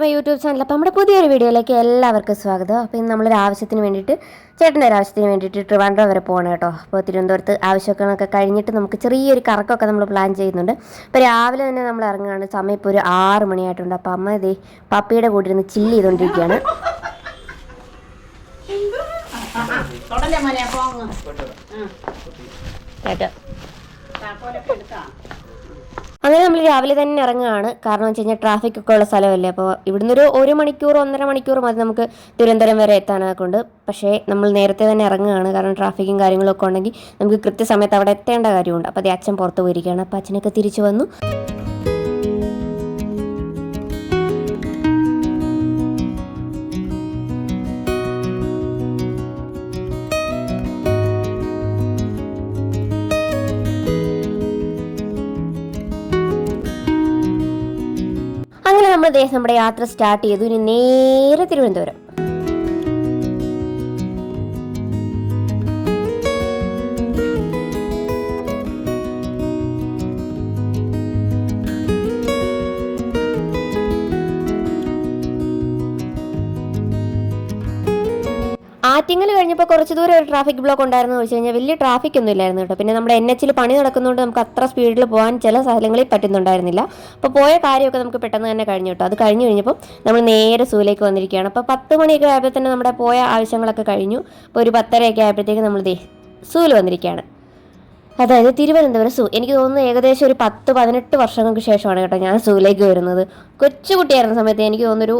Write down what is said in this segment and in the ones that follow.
To my YouTube channel. അപ്പോൾ നമ്മുടെ പുതിയൊരു വീഡിയോയിലേക്ക് എല്ലാവർക്കും സ്വാഗതം. അപ്പോൾ ഇന്ന് നമ്മളൊരു ആവശ്യത്തിന് വേണ്ടിയിട്ട് ചേട്ടൻ്റെ ഒരു ആവശ്യത്തിന് വേണ്ടിയിട്ട് ട്രിവാൻഡ്രം വരെ പോകണം കേട്ടോ. അപ്പോൾ തിരുവനന്തപുരത്ത് ആവശ്യമൊക്കെ കഴിഞ്ഞിട്ട് നമുക്ക് ചെറിയൊരു കറക്കമൊക്കെ നമ്മൾ പ്ലാൻ ചെയ്യുന്നുണ്ട്. അപ്പോൾ രാവിലെ തന്നെ നമ്മൾ ഇറങ്ങുകയാണ്. സമയം ഇപ്പോൾ ഒരു 6 മണിയായിട്ടുണ്ട്. അപ്പോൾ അമ്മ ഇതേ പപ്പിയുടെ കൂടെ ഇരുന്ന് ചില്ല് ചെയ്തുകൊണ്ടിരിക്കുകയാണ്. അങ്ങനെ നമ്മൾ രാവിലെ തന്നെ ഇറങ്ങുകയാണ്. കാരണം വെച്ച് കഴിഞ്ഞാൽ ട്രാഫിക് ഒക്കെ ഉള്ള സ്ഥലമല്ലേ. അപ്പോൾ ഇവിടുന്ന് ഒരു മണിക്കൂർ 1.5 മണിക്കൂർ മതി നമുക്ക് തിരുവനന്തപുരം വരെ എത്താനൊക്കെ ഉണ്ട്. പക്ഷേ നമ്മൾ നേരത്തെ തന്നെ ഇറങ്ങുകയാണ്. കാരണം ട്രാഫിക്കും കാര്യങ്ങളൊക്കെ ഉണ്ടെങ്കിൽ നമുക്ക് കൃത്യസമയത്ത് അവിടെ എത്തേണ്ട കാര്യമുണ്ട്. അപ്പോൾ അതേ അച്ഛൻ പുറത്ത് പോയിരിക്കുകയാണ്. അപ്പോൾ അച്ഛനൊക്കെ തിരിച്ചു വന്നു. അങ്ങനെ നമ്മൾ നമ്മുടെ യാത്ര സ്റ്റാർട്ട് ചെയ്തു. ഇനി നേരെ തിരുവനന്തപുരം. ആറ്റിങ്ങൽ കഴിഞ്ഞപ്പോൾ കുറച്ച് ദൂരം ഒരു ട്രാഫിക് ബ്ലോക്ക് ഉണ്ടായിരുന്നു വെച്ച് കഴിഞ്ഞാൽ വലിയ ട്രാഫിക് ഒന്നും ഇല്ലായിരുന്നു കേട്ടോ. പിന്നെ നമ്മുടെ NH പണി നടക്കുന്നതുകൊണ്ട് നമുക്ക് അത്ര സ്പീഡിൽ പോകാൻ ചില സ്ഥലങ്ങളിൽ പറ്റുന്നുണ്ടായിരുന്നില്ല. അപ്പോൾ പോയ കാര്യമൊക്കെ നമുക്ക് പെട്ടെന്ന് തന്നെ കഴിഞ്ഞു കേട്ടോ. അത് കഴിഞ്ഞപ്പോൾ നമ്മൾ നേരെ സൂയിലേക്ക് വന്നിരിക്കുകയാണ്. അപ്പോൾ 10 മണിയൊക്കെ ആയപ്പോൾ തന്നെ നമ്മുടെ പോയ ആവശ്യങ്ങളൊക്കെ കഴിഞ്ഞു. അപ്പോൾ ഒരു 10:30 ആയപ്പോഴത്തേക്ക് നമ്മൾ സൂയിൽ വന്നിരിക്കുകയാണ്. അതായത് തിരുവനന്തപുരം സൂ. എനിക്ക് തോന്നുന്നു ഏകദേശം ഒരു 10-18 വർഷങ്ങൾക്ക് ശേഷമാണ് കേട്ടോ ഞാൻ സൂയിലേക്ക് വരുന്നത്. കൊച്ചുകുട്ടിയായിരുന്ന സമയത്ത് എനിക്ക് തോന്നുന്നൊരു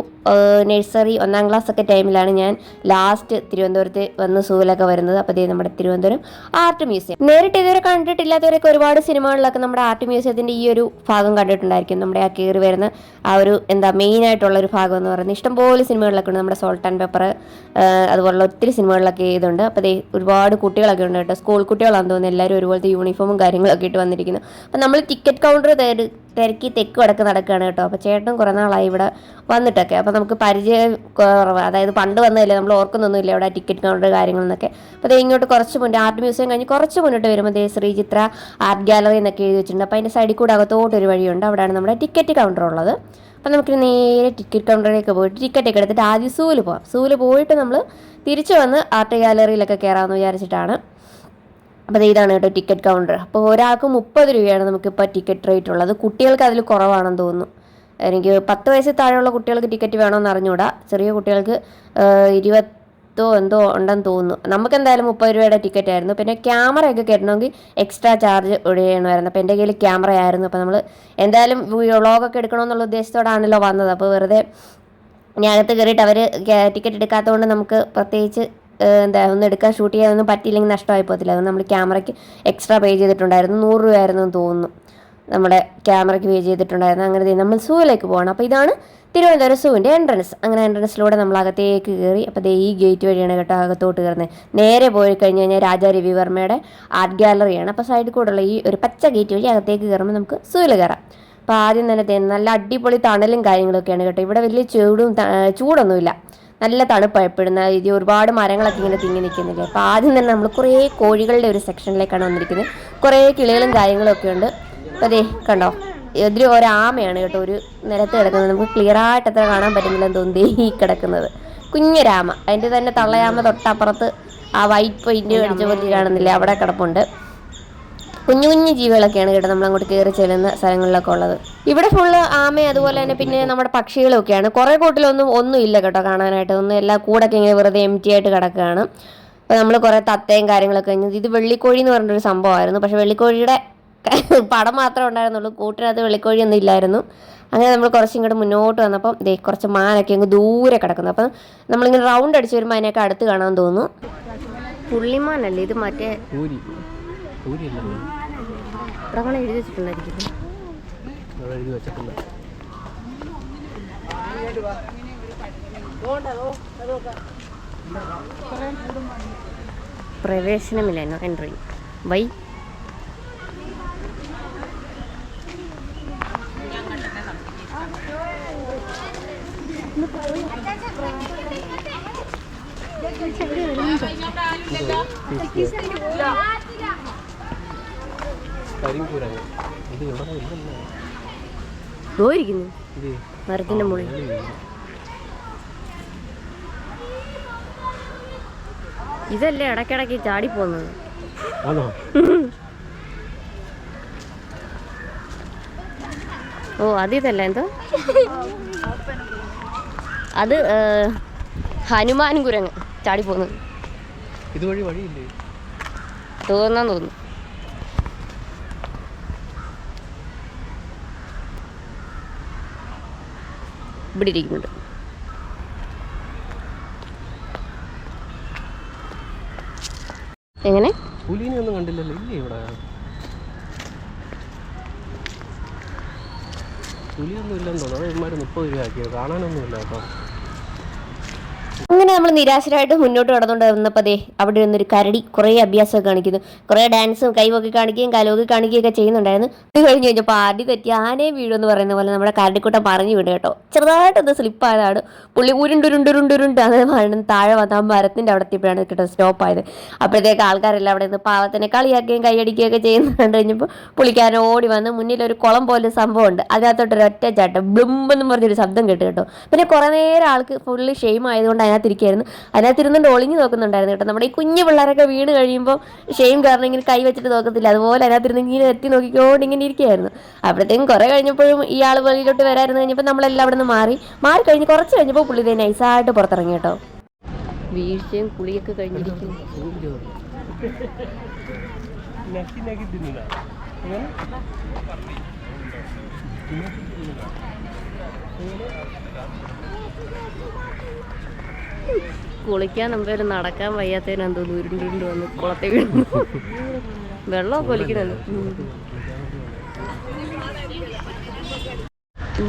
നഴ്സറി 1ാം ക്ലാസ് ഒക്കെ ടൈമിലാണ് ഞാൻ ലാസ്റ്റ് തിരുവനന്തപുരത്ത് വന്ന് സൂയിലൊക്കെ വരുന്നത്. അപ്പോൾ നമ്മുടെ തിരുവനന്തപുരം ആർട്ട് മ്യൂസിയം നേരിട്ട് ഇതുവരെ കണ്ടിട്ടില്ലാത്തവരൊക്കെ ഒരുപാട് സിനിമകളിലൊക്കെ നമ്മുടെ ആർട്ട് മ്യൂസിയത്തിൻ്റെ ഈ ഒരു ഭാഗം കണ്ടിട്ടുണ്ടായിരിക്കും. നമ്മുടെ ആ കയറി വരുന്ന ആ ഒരു മെയിനായിട്ടുള്ളൊരു ഭാഗം എന്ന് പറയുന്നത് ഇഷ്ടംപോലെ സിനിമകളിലൊക്കെ ഉണ്ട്. നമ്മുടെ സോൾട്ട് ആൻഡ് പെപ്പർ അതുപോലുള്ള ഒത്തിരി സിനിമകളിലൊക്കെ ചെയ്തുണ്ട്. അപ്പോൾ ഒരുപാട് കുട്ടികളൊക്കെ ഉണ്ട് കേട്ടോ. സ്കൂൾ കുട്ടികളാണെന്ന് തോന്നുന്നു. എല്ലാവരും ഒരുപോലത്തെ യൂണിഫോമും കാര്യങ്ങളൊക്കെ ഇട്ട് വന്നിരിക്കുന്നു. അപ്പം നമ്മൾ ടിക്കറ്റ് കൗണ്ടർ തിരക്കി തെക്ക് വടക്ക് നടക്കുകയാണ് കേട്ടോ. അപ്പോൾ ചേട്ടൻ കുറേ നാളായി ഇവിടെ വന്നിട്ടൊക്കെ. അപ്പോൾ നമുക്ക് പരിചയം കുറവ്, അതായത് പണ്ട് വന്നതല്ലേ, നമ്മൾ ഓർക്കുന്നൊന്നുമില്ല ഇവിടെ ടിക്കറ്റ് കൗണ്ടർ കാര്യങ്ങളെന്നൊക്കെ. അപ്പോൾ ഇങ്ങോട്ട് കുറച്ച് മുന്നേ ആർട്ട് മ്യൂസിയം കഴിഞ്ഞ് കുറച്ച് മുന്നോട്ട് വരുമ്പോൾ ശ്രീചിത്ര ആർട്ട് ഗാലറി എന്നൊക്കെ എഴുതി വെച്ചിട്ടുണ്ട്. അപ്പോൾ അതിൻ്റെ സൈഡിൽ കൂടെ അകത്തോട്ടൊരു വഴിയുണ്ട്. അവിടെയാണ് നമ്മുടെ ടിക്കറ്റ് കൗണ്ടർ ഉള്ളത്. അപ്പോൾ നമുക്ക് നേരെ ടിക്കറ്റ് കൗണ്ടറിലേക്ക് പോയിട്ട് ടിക്കറ്റൊക്കെ എടുത്തിട്ട് ആദ്യം സൂവിൽ പോകാം. സൂവിൽ പോയിട്ട് നമ്മൾ തിരിച്ചു വന്ന് ആർട്ട് ഗാലറിയിലൊക്കെ കയറാമെന്ന് വിചാരിച്ചിട്ടാണ്. അപ്പോൾ ഇതാണ് കേട്ടോ ടിക്കറ്റ് കൗണ്ടർ. അപ്പോൾ ഒരാൾക്ക് 30 രൂപയാണ് നമുക്കിപ്പോൾ ടിക്കറ്റ് റേറ്റ് ഉള്ളത്. കുട്ടികൾക്ക് അതിൽ കുറവാണെന്ന് തോന്നുന്നു. എനിക്ക് 10 വയസ്സിൽ താഴെയുള്ള കുട്ടികൾക്ക് ടിക്കറ്റ് വേണമെന്ന് അറിഞ്ഞുകൂടാ. ചെറിയ കുട്ടികൾക്ക് 20 എന്തോ ഉണ്ടെന്ന് തോന്നുന്നു. നമുക്ക് എന്തായാലും 30 രൂപയുടെ ടിക്കറ്റ് ആയിരുന്നു. പിന്നെ ക്യാമറയൊക്കെ കയറ്റണമെങ്കിൽ എക്സ്ട്രാ ചാർജ് ചെയ്യണമായിരുന്നു. അപ്പോൾ എൻ്റെ കയ്യിൽ ക്യാമറ ആയിരുന്നു. അപ്പോൾ നമ്മൾ എന്തായാലും വ്ളോഗൊക്കെ എടുക്കണമെന്നുള്ള ഉദ്ദേശത്തോടാണല്ലോ വന്നത്. അപ്പോൾ വെറുതെ ഞാനകത്ത് കയറിയിട്ട് അവർ ടിക്കറ്റ് എടുക്കാത്തതുകൊണ്ട് നമുക്ക് പ്രത്യേകിച്ച് ഒന്ന് എടുക്കാൻ ഷൂട്ട് ചെയ്യാനൊന്നും പറ്റിയില്ലെങ്കിൽ നഷ്ടമായി പോകത്തില്ല. അതുകൊണ്ട് നമ്മൾ ക്യാമറയ്ക്ക് എക്സ്ട്രാ പേ ചെയ്തിട്ടുണ്ടായിരുന്നു. 100 രൂപയായിരുന്നു എന്ന് തോന്നുന്നു നമ്മുടെ ക്യാമറയ്ക്ക് പേ ചെയ്തിട്ടുണ്ടായിരുന്നു. അങ്ങനെ നമ്മൾ സൂവിലേക്ക് പോകണം. അപ്പോൾ ഇതാണ് തിരുവനന്തപുരം സൂവിൻ്റെ എൻട്രൻസ്. അങ്ങനെ എൻട്രൻസിലൂടെ നമ്മൾ അകത്തേക്ക് കയറി. അപ്പോൾ ഈ ഗേറ്റ് വഴിയാണ് കേട്ടോ അകത്തോട്ട് കയറുന്നത്. നേരെ പോയി കഴിഞ്ഞ് കഴിഞ്ഞാൽ രാജാ രവിവർമ്മയുടെ ആർട്ട് ഗാലറിയാണ്. അപ്പോൾ സൈഡിൽ കൂടെയുള്ള ഈ ഒരു പച്ച ഗേറ്റ് വഴി അകത്തേക്ക് കയറുമ്പോൾ നമുക്ക് സൂവിൽ കയറാം. അപ്പോൾ ആദ്യം തന്നെ നല്ല അടിപൊളി തണലും കാര്യങ്ങളൊക്കെയാണ് കേട്ടോ. ഇവിടെ വലിയ ചൂടൊന്നുമില്ല, നല്ല തണുപ്പാണ് എപ്പോഴും. ഇത് ഒരുപാട് മരങ്ങളൊക്കെ ഇങ്ങനെ തിങ്ങി നിൽക്കുന്നില്ലേ. അപ്പോൾ ആദ്യം തന്നെ നമ്മൾ കുറേ കോഴികളുടെ ഒരു സെക്ഷനിലേക്കാണ് വന്നിരിക്കുന്നത്. കുറേ കിളികളും കാര്യങ്ങളൊക്കെ ഉണ്ട്. അപ്പോൾ കണ്ടോ, ഇതിൽ ഒരാമയാണ് കേട്ടോ ഒരു നിലത്ത് കിടക്കുന്നത്. നമുക്ക് ക്ലിയറായിട്ട് അത്ര കാണാൻ പറ്റുന്നില്ലെന്ന് തോന്നി ഈ കിടക്കുന്നത് കുഞ്ഞൊരാമ. അതിൻ്റെ തന്നെ തള്ളയാമ തൊട്ടപ്പുറത്ത് ആ വൈറ്റ് പെയിൻറ്റ് അടിച്ച പോലെ കാണുന്നില്ല, അവിടെ കിടപ്പുണ്ട്. കുഞ്ഞു കുഞ്ഞു ജീവികളൊക്കെയാണ് കേട്ടോ നമ്മളങ്ങോട്ട് കയറി ചെല്ലുന്ന സ്ഥലങ്ങളിലൊക്കെ ഉള്ളത്. ഇവിടെ ഫുള്ള് ആമയും അതുപോലെ തന്നെ പിന്നെ നമ്മുടെ പക്ഷികളൊക്കെയാണ്. കുറേ ഒന്നും ഇല്ല കേട്ടോ കാണാനായിട്ട്. എല്ലാ കൂടൊക്കെ ഇങ്ങനെ വെറുതെ എംറ്റി ആയിട്ട് കിടക്കുകയാണ്. അപ്പോൾ നമ്മൾ കുറേ തത്തയും കാര്യങ്ങളൊക്കെ കഴിഞ്ഞത്. ഇത് വെള്ളിക്കോഴി എന്ന് പറഞ്ഞൊരു സംഭവമായിരുന്നു. പക്ഷേ വെള്ളിക്കോഴിയുടെ പടം മാത്രമേ ഉണ്ടായിരുന്നുള്ളൂ, കൂട്ടിനകത്ത് വെള്ളിക്കോഴിയൊന്നും ഇല്ലായിരുന്നു. അങ്ങനെ നമ്മൾ കുറച്ചിങ്ങോട്ട് മുന്നോട്ട് വന്നപ്പം കുറച്ച് മാനൊക്കെ അങ്ങ് ദൂരെ കിടക്കുന്നു. അപ്പം നമ്മളിങ്ങനെ റൗണ്ട് അടിച്ച് വരുമ്പോൾ അതിനൊക്കെ അടുത്ത് കാണാൻ തോന്നുന്നു. പുള്ളിമാനല്ലേ ഇത്, മറ്റേ പ്രകടനം എഴുതി വെച്ചിട്ടുണ്ടായിരിക്കും. പ്രവേശനമില്ലായിരുന്നു, എൻട്രി വൈ. പോയിരിക്കുന്നു മരത്തിന്റെ മുകളിൽ. ഇതല്ലേ ഇടയ്ക്കിടയ്ക്ക് ചാടിപ്പോകുന്നത്. ഓ അതിതല്ല എന്തോ അത് ഹനുമാൻ കുരങ്ങ് ചാടിപ്പോകുന്നത്. ഇതുവഴി വഴിയില്ലേ തോന്നുന്നു. ഇവിടെ ഇരിക്കുന്നുണ്ട്. എങ്ങനെ പുലിനെ ഒന്നും കണ്ടില്ലല്ലോ. ഇല്ലേ ഇവിടെ പുലിയൊന്നും ഇല്ലെന്ന് തോന്നുന്നു. അത് ഇവന്മാർ 30 രൂപ ആക്കിയത്. കാണാനൊന്നുമില്ല കേട്ടോ. അങ്ങനെ നമ്മൾ നിരാശരായിട്ട് മുന്നോട്ട് കടന്നുകൊണ്ട് വന്നപ്പോൾ ദേ അവിടെ നിന്നൊരു കരടി കുറേ അഭ്യാസമൊക്കെ കാണിക്കുന്നു. കുറേ ഡാൻസും കൈവൊക്കെ കാണിക്കുകയും കാലമൊക്കെ കാണിക്കുകയൊക്കെ ചെയ്യുന്നുണ്ടായിരുന്നു. ഇത് കഴിഞ്ഞ് കഴിഞ്ഞപ്പോൾ അടി തെറ്റി ആനയെ വീഴുമെന്ന് പറയുന്ന പോലെ നമ്മുടെ കരടിക്കൂട്ടം പറഞ്ഞു വിടും കേട്ടോ. ചെറുതായിട്ടൊന്ന് സ്ലിപ്പായതാണ്. പുള്ളി ഉരുണ്ടുരുണ്ടുരുണ്ടുരുണ്ട് അത് താഴെ വന്ന ആ മരത്തിൻ്റെ അവിടെ എത്തിയപ്പോഴാണ് കേട്ടോ സ്റ്റോപ്പായത്. അപ്പോഴത്തേക്ക് ആൾക്കാരെല്ലാം അവിടെ നിന്ന് പാവത്തിനെ കളിയാക്കുകയും കൈയടിക്കുകയൊക്കെ ചെയ്യുന്നുണ്ട്. കഴിഞ്ഞപ്പോൾ പുള്ളിക്കാരൻ ഓടി വന്ന് മുന്നിലൊരു കുളം പോലെ സംഭവമുണ്ട്. അതിനകത്തോട്ടൊരു ഒറ്റ ചാട്ടം ബ്ലുമ്പെന്നും പറഞ്ഞൊരു ശബ്ദം കേട്ട് കേട്ടോ. പിന്നെ കുറേ നേരം ആൾക്ക് ഫുള്ള് ഷെയിം ആയതുകൊണ്ട് അതിനകത്തിരിക്കുകയായിരുന്നു. അതിനകത്തിരുന്നുകൊണ്ട് ഒളിഞ്ഞു നോക്കുന്നുണ്ടായിരുന്നു കേട്ടോ. നമ്മുടെ ഈ കുഞ്ഞു പിള്ളേരൊക്കെ വീണ് കഴിയുമ്പോൾ ഷെയിം കാരണം ഇങ്ങനെ കൈ വെച്ചിട്ട് നോക്കത്തില്ല, അതുപോലെ അതിനകത്തിരുന്ന് ഇങ്ങനെ എത്തി നോക്കിക്കൊണ്ട് ഇങ്ങനെ ഇരിക്കുകയായിരുന്നു. അപ്പോഴത്തേക്കും കുറേ കഴിഞ്ഞപ്പോഴും ഈ ആൾ വെളിയിലോട്ട് വരായിരുന്നു. കഴിഞ്ഞപ്പോൾ നമ്മളെല്ലാം അവിടെ നിന്ന് മാറി കഴിഞ്ഞ് കുറച്ച് കഴിഞ്ഞപ്പോൾ പുള്ളി തന്നെ നൈസായിട്ട് പുറത്തിറങ്ങി കേട്ടോ. വീഴ്ചയും കുളിയൊക്കെ കഴിഞ്ഞിരിക്കുന്നു. കുളിക്കാൻ എന്തോരം നടക്കാൻ വയ്യാത്തതിന് എന്തോ ഉരുണ്ടുരുണ്ട് വന്ന് കുളത്തെ വീഴുന്നു. വെള്ളമൊക്കെ ഒലിക്കുന്നുണ്ട്.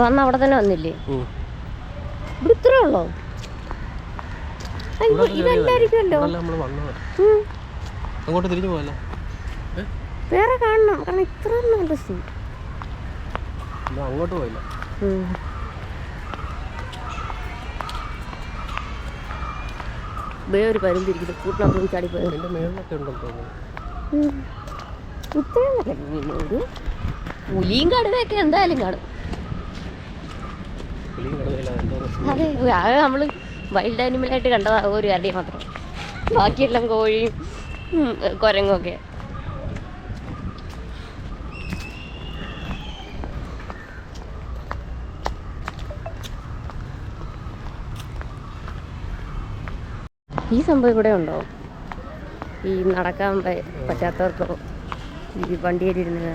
വന്ന് അവിടെ തന്നെ വന്നില്ലേ? ഇവിടെ ഇത്രേ ഉള്ളോ? ഇതല്ലായിരിക്കുമല്ലോ. വേറെ കാണണം, കാരണം ഇത്ര നല്ല സീൻ. അങ്ങോട്ട് പോയില്ല. വേറെ പരുന്തിരിക്കുന്നു. കൂട്ടിനപ്പുറം ചാടിപ്പോയത്. ഒരു പുലിയും കടുവയൊക്കെ എന്തായാലും കാണും. അതെ, അത് നമ്മള് വൈൽഡ് ആനിമലായിട്ട് കണ്ടതാ ഒരു കരടി മാത്രം. ബാക്കിയെല്ലാം കോഴിയും കുരങ്ങും ഒക്കെ. ഈ സംഭവം ഇവിടെ ഉണ്ടോ? ഈ നടക്കാൻ പറ്റാത്തവർക്കോ ഈ വണ്ടിയിലിരുന്ന്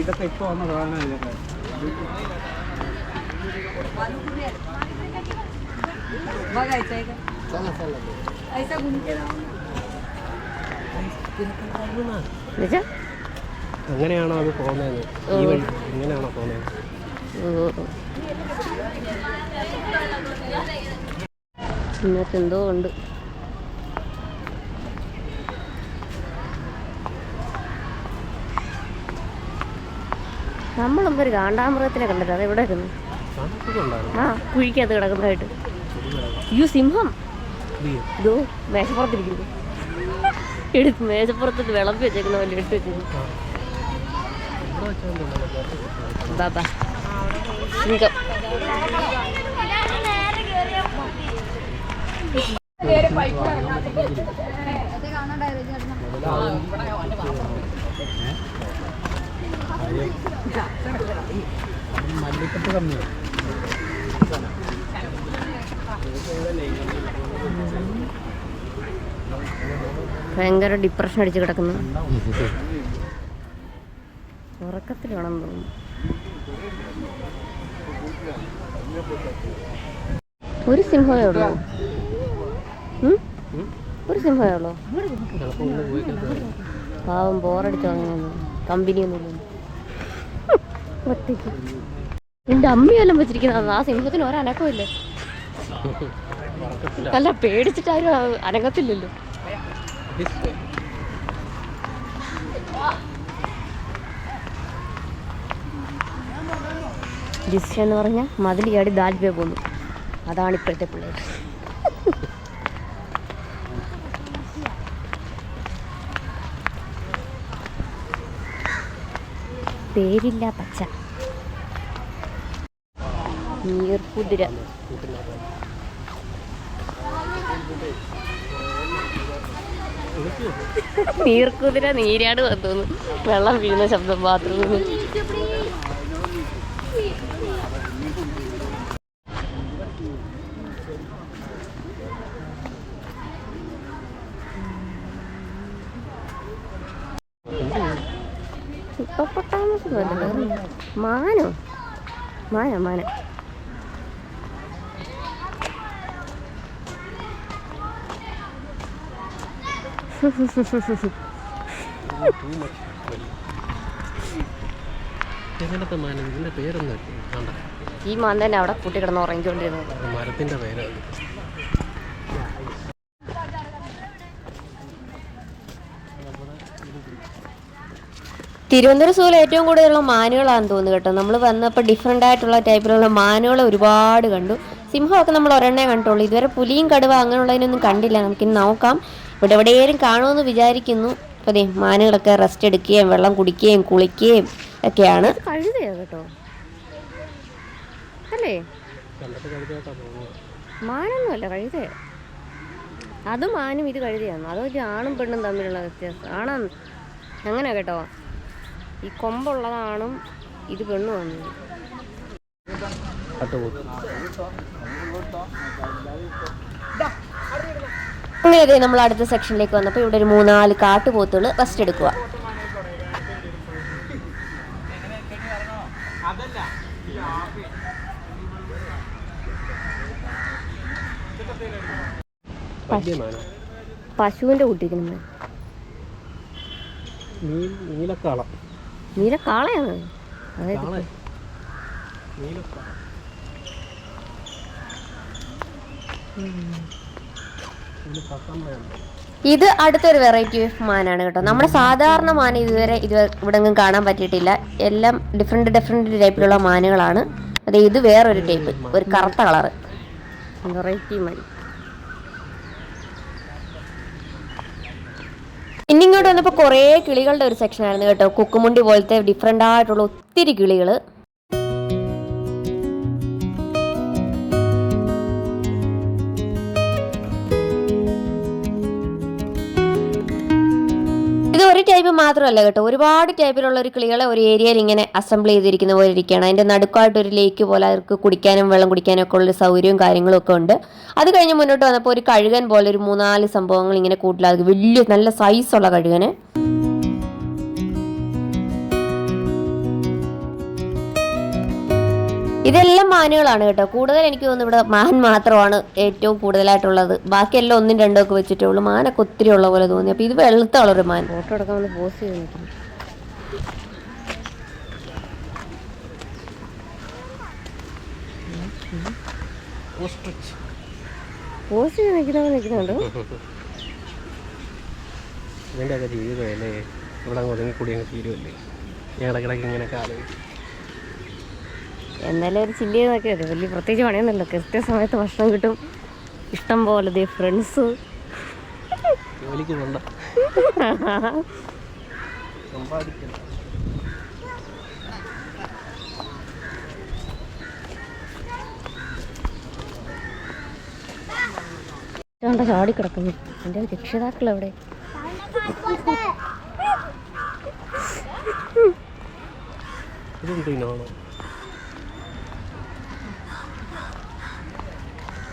ഇതൊക്കെ ഇപ്പൊ വന്ന സാധനം. അങ്ങനെയാണോ അത് പോകുന്നത്? ഈ വഴി എങ്ങനെയാണോ പോകുന്നത്? ഇന്നത്തെ എന്തോ ഉണ്ട്. നമ്മളൊന്നും ഒരു കാണ്ടാമൃഗത്തിനെ കണ്ടില്ല. അത് എവിടെ കിടക്കുന്നു? ആ, കുഴിക്കകത്ത് കിടക്കുന്നതായിട്ട്. അയ്യോ, സിംഹം ഇതോ മേശപ്പുറത്തിരിക്കുന്നു. എടുത്ത് മേശപ്പുറത്ത് വിളമ്പി വെച്ചേക്കുന്ന പോലെ എടുത്ത് വെച്ചിരുന്നു. ബാബാ സിംഹം. മല്ലിപ്പത്ത് കമ്മിയോ? ഭയങ്കര ഡിപ്രഷൻ അടിച്ച് കിടക്കുന്നു. ഉറക്കത്തിൽ വേണം തോന്നുന്നു. ഒരു സിംഹമേ ഉള്ളൂ. ഒരു സിംഹമേ ഉള്ളൂ. പാവം ബോറടിച്ചു തുടങ്ങി. കമ്പനിയൊന്നുമില്ല. ഒറ്റയ്ക്ക് എൻ്റെ അമ്മയെല്ലാം വെച്ചിരിക്കുന്നത്. ആ സിംഹത്തിന് ഒരനക്കവും ഇല്ല. അല്ല, പേടിച്ചിട്ടാരും അനങ്ങത്തില്ലല്ലോ. ഡിസ് എന്ന് പറഞ്ഞാൽ മതിൽ ചാടി ദാൽവേ പോന്നു. അതാണ് ഇപ്പോഴത്തെ പിള്ളേർ. പേരില്ല പച്ച. നീർക്കുതിര. നീർക്കുതിര നീരാട് വന്നു. വെള്ളം വീഴുന്ന ശബ്ദം ബാത്റൂമിൽ. മാനോ? മാന. ഈ മാൻ തന്നെ അവിടെ കൂട്ടി കിടന്ന് ഉറങ്ങിക്കൊണ്ടിരുന്നത്. മരത്തിന്റെ പേരാണ്. തിരുവനന്തപുരം സൂവിൽ ഏറ്റവും കൂടുതലുള്ള മാനുകളാണെന്ന് തോന്നുന്നു കേട്ടോ. നമ്മൾ വന്നപ്പോൾ ഡിഫറെൻ്റ് ആയിട്ടുള്ള ടൈപ്പിലുള്ള മാനുകൾ ഒരുപാട് കണ്ടു. സിംഹമൊക്കെ നമ്മൾ ഒരെണ്ണേ കണ്ടുള്ളൂ. ഇതുവരെ പുലിയും കടുവ അങ്ങനെയുള്ളതിനൊന്നും കണ്ടില്ല. നമുക്കിനി നോക്കാം. ഇവിടെ എവിടെയും കാണുമെന്ന് വിചാരിക്കുന്നു. അപ്പോൾ അതെ, മാനുകളൊക്കെ റെസ്റ്റ് എടുക്കുകയും വെള്ളം കുടിക്കുകയും കുളിക്കുകയും ഒക്കെയാണ്. കഴുതയോ കേട്ടോ അല്ലേ? മാനൊന്നുമല്ല, കഴുത. അത് മാനും ഇത് കഴുതയാണ്. അതൊരു ആണും പെണ്ണും തമ്മിലുള്ള വ്യത്യാസം ആണാണ്. അങ്ങനെ കേട്ടോ, ഈ കൊമ്പുള്ളതാണും ഇത് പെണ്ണുമാണ്. അങ്ങനെ നമ്മൾ അടുത്ത സെക്ഷനിലേക്ക് വന്നപ്പോൾ ഇവിടെ ഒരു 3-4 കാട്ടുപോത്തുകൾ റെസ്റ്റ് എടുക്കുക. പശുവിന്റെ കുട്ടിക്കുന്നു. നീലക്കാളയാണ്. ഇത് അടുത്തൊരു വെറൈറ്റി ഓഫ് മാനാണ് കേട്ടോ. നമ്മുടെ സാധാരണ മാൻ ഇതുവരെ ഇവിടെ ഒന്നും കാണാൻ പറ്റിയിട്ടില്ല. എല്ലാം ഡിഫറെന്റ് ടൈപ്പിലുള്ള മാനുകളാണ്. അതെ, ഇത് വേറൊരു ടൈപ്പ്, ഒരു കറുത്ത കളറ് വെറൈറ്റി മാൻ. ഇന്നിങ്ങോട്ട് വന്നപ്പോൾ കുറേ കിളികളുടെ ഒരു സെക്ഷനായിരുന്നു കേട്ടോ. കുക്കുമുണ്ടി പോലത്തെ ഡിഫറെൻ്റ് ആയിട്ടുള്ള ഒത്തിരി കിളികൾ. ഇത് ഒരു ടൈപ്പ് മാത്രമല്ല കേട്ടോ, ഒരുപാട് ടൈപ്പിലുള്ള ഒരു കിളികളെ ഒരു ഏരിയയിൽ ഇങ്ങനെ അസംബിൾ ചെയ്തിരിക്കുന്ന പോലെ ഇരിക്കുകയാണ്. അതിൻ്റെ നടുക്കായിട്ട് ഒരു ലേക്ക് പോലെ അവർക്ക് കുടിക്കാനും വെള്ളം കുടിക്കാനും ഒക്കെ ഉള്ളൊരു സൗകര്യവും കാര്യങ്ങളും ഒക്കെ ഉണ്ട്. അത് കഴിഞ്ഞ് മുന്നോട്ട് വന്നപ്പോൾ ഒരു കഴുകൻ പോലെ ഒരു 3-4 സംഭവങ്ങൾ ഇങ്ങനെ കൂട്ടിലാക്കി, വലിയ നല്ല സൈസുള്ള കഴുകന്. ഇതെല്ലാം മാനുകളാണ് കേട്ടോ. കൂടുതൽ എനിക്ക് തോന്നുന്നു ഇവിടെ മാൻ മാത്രമാണ് ഏറ്റവും കൂടുതലായിട്ടുള്ളത്. ബാക്കിയെല്ലാം 1-2 ഒക്കെ വെച്ചിട്ടേ ഉള്ളൂ. മാനൊക്കെ ഒത്തിരി ഉള്ള പോലെ തോന്നി. അപ്പോൾ ഇത് വെളുത്ത കളർ മാൻ. ഫോട്ടോ എടുക്കാൻ വന്ന് പോസ് ചെയ്ത് നിൽക്കുന്നു. പോസ് ചെയ്ത് നിൽക്കുന്നുണ്ട്. ഇതിൻ്റെയൊക്കെ ജീവിതമല്ലേ, ഇവിടെ ഒതുങ്ങിക്കൂടി അങ്ങ് തീരുമല്ലേ. ഇടയ്ക്കിടയ്ക്ക് ഇങ്ങനെയൊക്കെ ആലോചിക്കും. എന്നാലും ഒരു ചില്ലി ചെയ്തൊക്കെ വരും. വലിയ പ്രത്യേകിച്ച് പണിയൊന്നുമില്ല. കൃത്യസമയത്ത് ഭക്ഷണം കിട്ടും, ഇഷ്ടം പോലെ ഫ്രണ്ട്സ്. ചാടിക്കിടക്കുന്നു. എൻ്റെ രക്ഷിതാക്കൾ എവിടെ?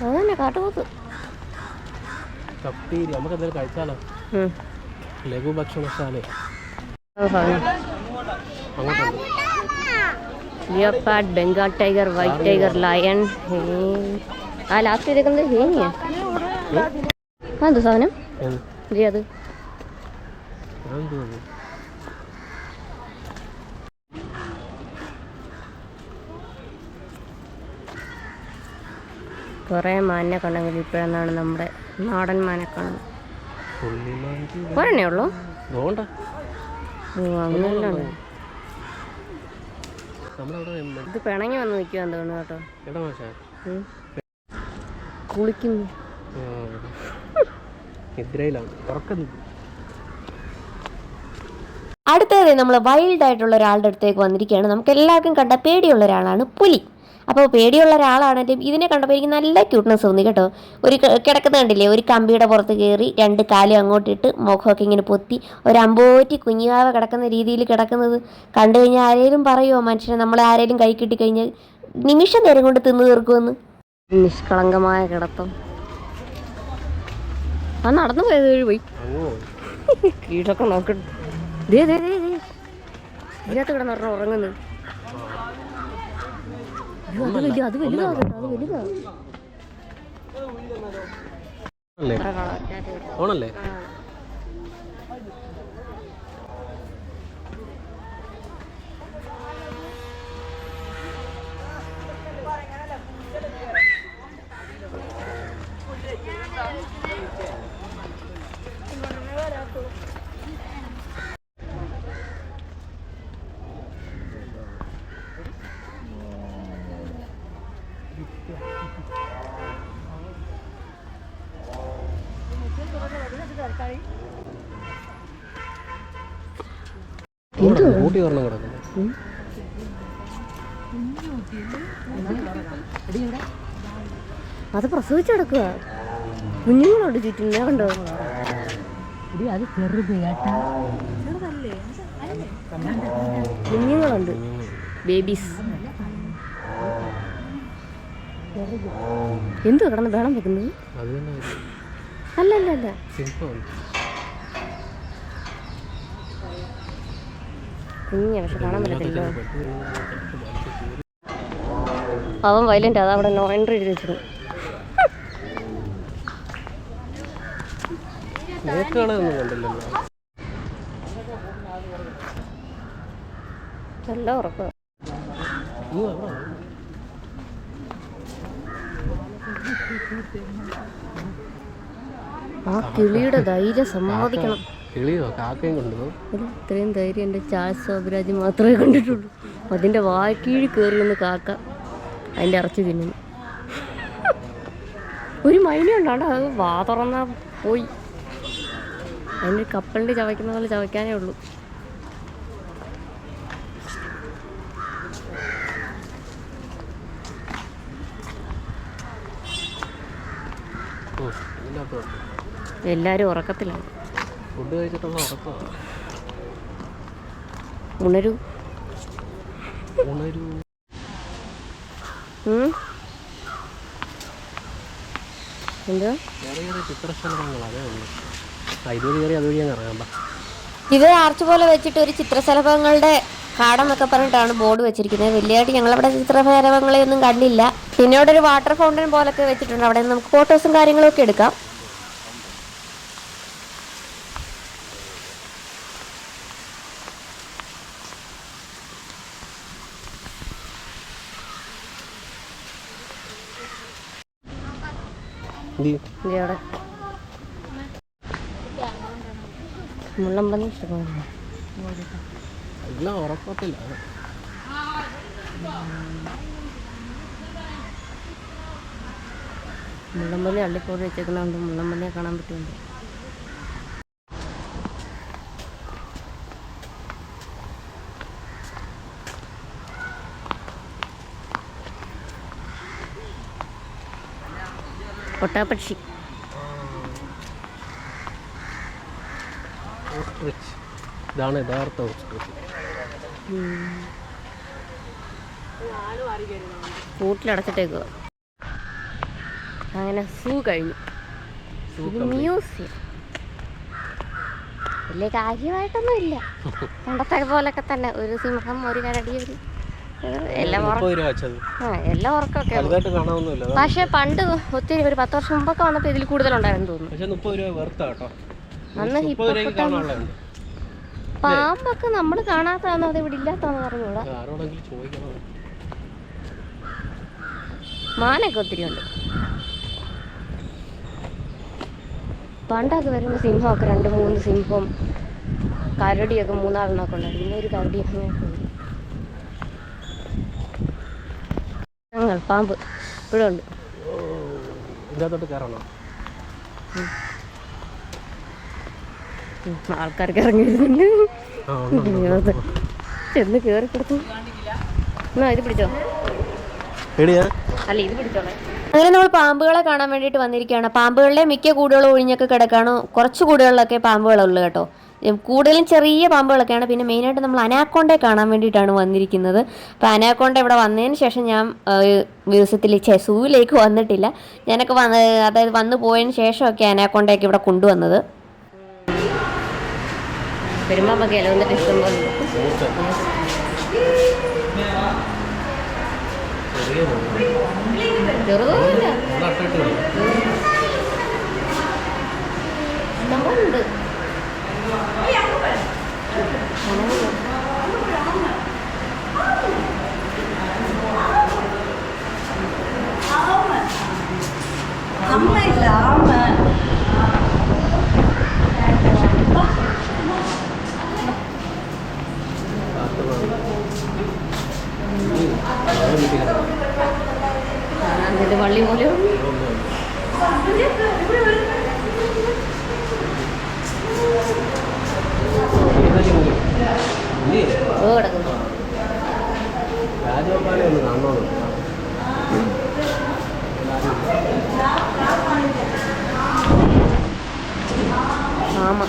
അതന്നെ കാട്ടുപോത്ത്. നമുക്ക് എന്തായാലും കഴിച്ചാലോ? ലഘു ഭക്ഷണശാല leopard, Bengal tiger, white tiger, lion. ആ ലാസ്റ്റ് ചെയ്തേക്കുന്നത് ഹേനിയാ. അതെന്തോ സാധനം? അത് കുറേ മാനിനെ കണ്ടെങ്കിൽ ഇപ്പോഴെന്നാണ് നമ്മുടെ നാടൻ മാനെ കാണുന്നത്. ഒരെണ്ണേ ഉള്ളൂ. അങ്ങനെയല്ല, ഇത് പിണങ്ങി വന്ന് നിൽക്കുക തോന്നുന്നു കേട്ടോ. കുളിക്കുന്നു. അടുത്തത് നമ്മൾ വൈൽഡ് ആയിട്ടുള്ള ഒരാളുടെ അടുത്തേക്ക് വന്നിരിക്കുകയാണ്. നമുക്ക് എല്ലാവർക്കും കണ്ട പേടിയുള്ള ഒരാളാണ് പുലി. അപ്പോൾ പേടിയുള്ള ഒരാളാണെങ്കിലും ഇതിനെ കണ്ടപ്പോൾ എനിക്ക് നല്ല ക്യൂട്ട്നെസ് തോന്നി കേട്ടോ. ഒരു കിടക്കുന്ന കണ്ടില്ലേ, ഒരു കമ്പിയുടെ പുറത്ത് കയറി 2 കാലും അങ്ങോട്ടിട്ട് മുഖമൊക്കെ ഇങ്ങനെ പൊത്തി ഒരു അമ്പോറ്റി കുഞ്ഞാവ കിടക്കുന്ന രീതിയിൽ കിടക്കുന്നത് കണ്ടു കഴിഞ്ഞാൽ ആരെങ്കിലും പറയുമോ മനുഷ്യനെ നമ്മളെ ആരെങ്കിലും കൈ കിട്ടിക്കഴിഞ്ഞാൽ നിമിഷം നേരം കൊണ്ട് തിന്നു തീർക്കുമെന്ന്. നിഷ്കളങ്കമായ കിടത്തം. ആ നടന്നു പോയത് വഴി പോയി കീഴൊക്കെ നോക്കട്ടെ. ഇതിനകത്ത് കിടന്ന് ഉറങ്ങുന്നു. അത് വലുതാകട്ടോ, അത് വലുതാ. ഓണല്ലേ? ഊട്ടി ഒരെണ്ണം കിടക്കുന്നു. അത് പ്രസവിച്ചെടുക്കുക. കുഞ്ഞുങ്ങളുണ്ട് ചുറ്റും, ഞാൻ കണ്ടോ? അത് ചെറുത് കേട്ടാ, കുഞ്ഞുങ്ങളുണ്ട്, ബേബീസ്. എന്തോ കിടന്ന് വേണം വെക്കുന്നത്? അല്ല അല്ല അല്ല, കുഞ്ഞ പക്ഷെ കാണാൻ പറ്റത്തില്ലോ. അവൻ വയലന്റ്, അതാ അവിടെ നോ എൻട്രി എഴുതി വെച്ചിരുന്നു. നല്ല ഉറക്കം. ആ കിളിയുടെ ധൈര്യം സമ്മതിക്കണം. ഇത്രയും ധൈര്യം എൻ്റെ ചാൾസ് ശോഭരാജ് മാത്രമേ കണ്ടിട്ടുള്ളൂ. അതിൻ്റെ വായ്ക്കീഴ് കയറി ഒന്ന് കാക്ക അതിൻ്റെ ഇറച്ചി തിന്നുന്നു. ഒരു മൈന ഉണ്ടാണ്ട് അത് വാ തുറന്നാ പോയി. അതിൻ്റെ കപ്പലിൻ്റെ ചവയ്ക്കുന്ന പോലെ ചവയ്ക്കാനേ ഉള്ളൂ. എല്ലാരും ഉറക്കത്തിലാണ്. ഉണരൂ. എന്താ ഇത് ആർച്ച് പോലെ വെച്ചിട്ട് ഒരു ചിത്രശലഭങ്ങളുടെ കാടം എന്നൊക്കെ പറഞ്ഞിട്ടാണ് ബോർഡ് വെച്ചിരിക്കുന്നത്. വലിയതായിട്ട് ഞങ്ങളവിടെ ചിത്രശലഭങ്ങളെയൊന്നും കണ്ടില്ല. പിന്നെ അവിടെ ഒരു വാട്ടർ ഫൗണ്ടൻ പോലൊക്കെ വെച്ചിട്ടുണ്ട്. അവിടെ നമുക്ക് ഫോട്ടോസും കാര്യങ്ങളൊക്കെ എടുക്കാം. മുള്ളമ്പന്നി ഇഷ്ടപ്പെടുന്നു. മുള്ളമ്പന്നി അള്ളിക്കോട് വെച്ചേക്കുന്നുണ്ട്. മുള്ളമ്പന്നിയെ കാണാൻ പറ്റുന്നുണ്ട്. കൊട്ടാപ്പക്ഷി. ഇതാണ് യഥാർത്ഥ കൂട്ടിലടച്ചിട്ടേക്കുക. അങ്ങനെ സൂ കഴിഞ്ഞു. മ്യൂസിയം വലിയ കാര്യമായിട്ടൊന്നും ഇല്ല. പണ്ടത്തെ പോലൊക്കെ തന്നെ ഒരു സിംഹം, ഒരു കരടി, ഒരു എല്ലാം ഉറക്കമൊക്കെ. പക്ഷെ പണ്ട് ഒത്തിരി ഒരു 10 വർഷം മുമ്പൊക്കെ വന്നപ്പോൾ ഇതിൽ കൂടുതലുണ്ടായിരുന്നു തോന്നുന്നു. അന്ന് പാമ്പൊക്കെ നമ്മൾ കാണാത്തതാണോ അത് ഇവിടെ ഇല്ലാത്താണോ പറഞ്ഞൂടാ. മാനൊക്കെ ഒത്തിരി ഉണ്ട്. പണ്ടൊക്കെ വരുമ്പോൾ സിംഹമൊക്കെ 2-3 സിംഹം, കരടിയൊക്കെ 3-4 ഉണ്ടായിരുന്നു. പിന്നെ ഒരു കരടിയൊക്കെ പാമ്പ് ഇവിടെ ഉണ്ട്. ആൾക്കാർക്ക് ഇറങ്ങി വരുന്നുണ്ട്. ചെന്ന് കയറി കൊടുത്തു. ഇത് പിടിച്ചോ. എടിയാ അല്ല ഇത് പിടിച്ചോളെ. അങ്ങനെ നമ്മൾ പാമ്പുകളെ കാണാൻ വേണ്ടിയിട്ട് വന്നിരിക്കുകയാണ്. പാമ്പുകളുടെ മിക്ക കൂടുകളും ഒഴിഞ്ഞൊക്കെ കിടക്കാണ്. കുറച്ച് കൂടുകളിലൊക്കെ പാമ്പുകളുള്ളൂ കേട്ടോ. കൂടുതലും ചെറിയ പാമ്പുകളൊക്കെയാണ്. പിന്നെ മെയിനായിട്ട് നമ്മൾ അനാക്കോണ്ടയെ കാണാൻ വേണ്ടിയിട്ടാണ് വന്നിരിക്കുന്നത്. അപ്പോൾ അനാക്കോണ്ട ഇവിടെ വന്നതിന് ശേഷം ഞാൻ മ്യൂസിയത്തിൽ സൂവിലേക്ക് വന്നിട്ടില്ല. ഞാനൊക്കെ അതായത് വന്നു പോയതിന് ശേഷമൊക്കെ അനാക്കോണ്ടയൊക്കെ ഇവിടെ കൊണ്ടുവന്നത്. പെരുമ്പാമ്പൊക്കെ ഇല വന്നിട്ട് ഇഷ്ടംപോലെ ചെറുതൊന്നുമില്ല, ഇഷ്ടംപോലുണ്ട്. എന്നിട്ട് വള്ളി പോലും കിടക്കുന്നു. ആമ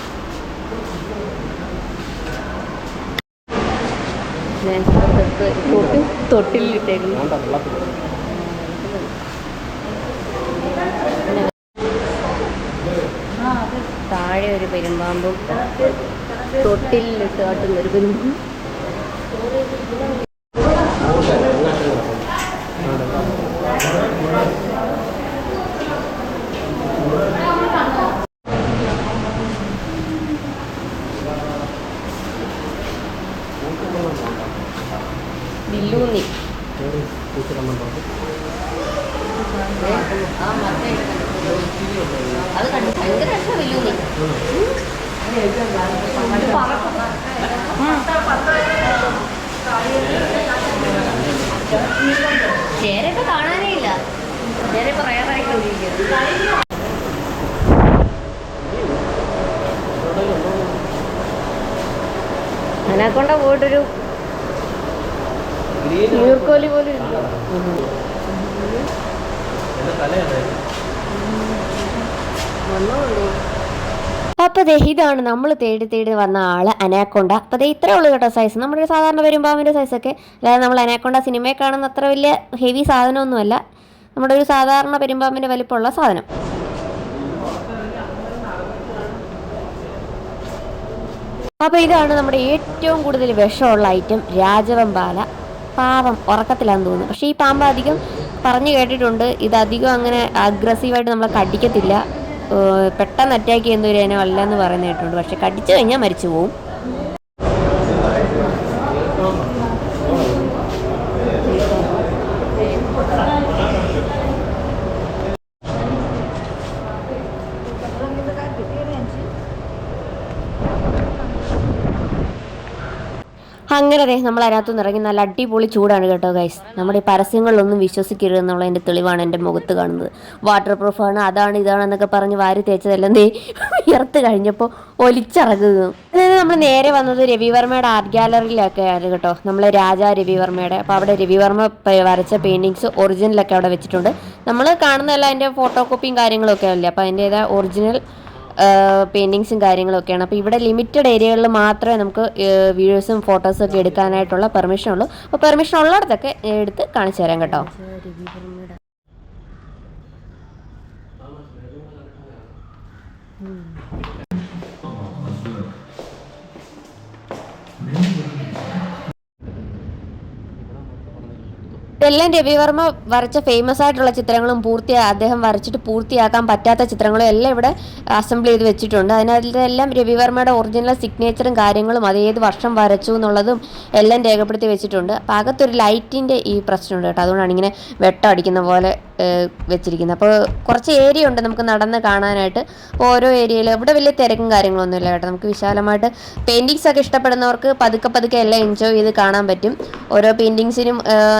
തൊട്ടിലിട്ടേക്കുന്നു. താഴെ ഒരു പെരുമ്പാമ്പും തൊട്ടിലിട്ട് കാട്ടുന്ന ഒരു പെരുമ്പാമ്പും. വില്ലൂന്നി അത് കണ്ടു ഭയങ്കര രസം. വില്ലൂന്നി ചേരൊക്കെ കാണാനേ ഇല്ല. ചേര ഇപ്പൊ റയറായിക്കൊണ്ടിരിക്കുന്നത്. അനാക്കൊണ്ട പോയിട്ടൊരു നീർക്കോലി പോലും ഇല്ല. അപ്പോൾ ഇതാണ് നമ്മൾ തേടി വന്ന ആള് അനാക്കൊണ്ട. അപ്പോൾ ഇത്രേ ഉള്ളൂ കേട്ടോ സൈസ്. നമ്മുടെ സാധാരണ പെരുമ്പാമ്പിൻ്റെ സൈസൊക്കെ. അതായത് നമ്മൾ അനാക്കൊണ്ട സിനിമയിൽ കാണുന്ന അത്ര വലിയ ഹെവി സാധനമൊന്നുമല്ല. നമ്മുടെ ഒരു സാധാരണ പെരുമ്പാമ്പിൻ്റെ വലിപ്പമുള്ള സാധനം. അപ്പോൾ ഇതാണ് നമ്മുടെ ഏറ്റവും കൂടുതൽ വിഷമുള്ള ഐറ്റം, രാജവെമ്പാല. പാവം ഉറക്കത്തിലാന്ന് തോന്നുന്നു. പക്ഷേ ഈ പാമ്പ് അധികം പറഞ്ഞു കേട്ടിട്ടുണ്ട് ഇതധികം അങ്ങനെ അഗ്രസീവായിട്ട് നമ്മളെ കടിക്കത്തില്ല. പെട്ടെന്ന് അറ്റാക്ക് ചെയ്യുന്ന ഒരു ഇനം അല്ല എന്ന് പറയുന്നത് കേട്ടിട്ടുണ്ട്. പക്ഷെ കടിച്ചു കഴിഞ്ഞാൽ മരിച്ചു പോവും. അങ്ങനെ നമ്മൾ അതിനകത്തുനിന്ന് ഇറങ്ങി. നല്ല അടിപൊളി ചൂടാണ് കേട്ടോ ഗൈസ്. നമ്മുടെ ഈ പരസ്യങ്ങളിലൊന്നും വിശ്വസിക്കരുത് എന്നുള്ളതിൻ്റെ തെളിവാണ് എൻ്റെ മുഖത്ത് കാണുന്നത്. വാട്ടർ പ്രൂഫാണ്, അതാണ് ഇതാണെന്നൊക്കെ പറഞ്ഞ് വാരി തേച്ചതെല്ലാം വിയർത്ത് കഴിഞ്ഞപ്പോൾ ഒലിച്ചിറങ്ങുന്നു. അതായത് നമ്മൾ നേരെ വന്നത് രവിവർമ്മയുടെ ആർട്ട് ഗാലറിയിലൊക്കെ ആയിരുന്നു കേട്ടോ. നമ്മൾ രാജാ രവിവർമ്മയുടെ. അപ്പോൾ അവിടെ രവിവർമ്മ വരച്ച പെയിൻറ്റിങ്സ് ഒറിജിനലൊക്കെ അവിടെ വെച്ചിട്ടുണ്ട്. നമ്മൾ കാണുന്നതല്ല അതിൻ്റെ ഫോട്ടോ കോപ്പിയും കാര്യങ്ങളൊക്കെ അല്ലേ. അപ്പോൾ അതിൻ്റേതായ ഒറിജിനൽ പെയിൻറ്റിങ്സും കാര്യങ്ങളൊക്കെയാണ്. അപ്പോൾ ഇവിടെ ലിമിറ്റഡ് ഏരിയകളിൽ മാത്രമേ നമുക്ക് വീഡിയോസും ഫോട്ടോസും ഒക്കെ എടുക്കാനായിട്ടുള്ള പെർമിഷൻ ഉള്ളൂ. അപ്പോൾ പെർമിഷൻ ഉള്ളിടത്തൊക്കെ എടുത്ത് കാണിച്ചു തരാം കേട്ടോ. ഇതെല്ലാം രവിവർമ്മ വരച്ച ഫേമസ് ആയിട്ടുള്ള ചിത്രങ്ങളും അദ്ദേഹം വരച്ചിട്ട് പൂർത്തിയാക്കാൻ പറ്റാത്ത ചിത്രങ്ങളും എല്ലാം ഇവിടെ അസംബിൾ ചെയ്ത് വെച്ചിട്ടുണ്ട്. അതിനകത്തെല്ലാം രവിവർമ്മയുടെ ഒറിജിനൽ സിഗ്നേച്ചറും കാര്യങ്ങളും അതേത് വർഷം വരച്ചു എന്നുള്ളതും എല്ലാം രേഖപ്പെടുത്തി വെച്ചിട്ടുണ്ട്. അപ്പോൾ അകത്തൊരു ലൈറ്റിൻ്റെ ഈ പ്രശ്നമുണ്ട് കേട്ടോ. അതുകൊണ്ടാണ് ഇങ്ങനെ വെട്ടം അടിക്കുന്ന പോലെ വെച്ചിരിക്കുന്നത്. അപ്പോൾ കുറച്ച് ഏരിയ ഉണ്ട് നമുക്ക് നടന്ന് കാണാനായിട്ട്. അപ്പോൾ ഓരോ ഏരിയയിൽ ഇവിടെ വലിയ തിരക്കും കാര്യങ്ങളൊന്നും ഇല്ല കേട്ടോ. നമുക്ക് വിശാലമായിട്ട് പെയിൻറ്റിങ്സ് ഒക്കെ ഇഷ്ടപ്പെടുന്നവർക്ക് പതുക്കെ എല്ലാം എൻജോയ് ചെയ്ത് കാണാൻ പറ്റും. ഓരോ പെയിൻറ്റിങ്സിനും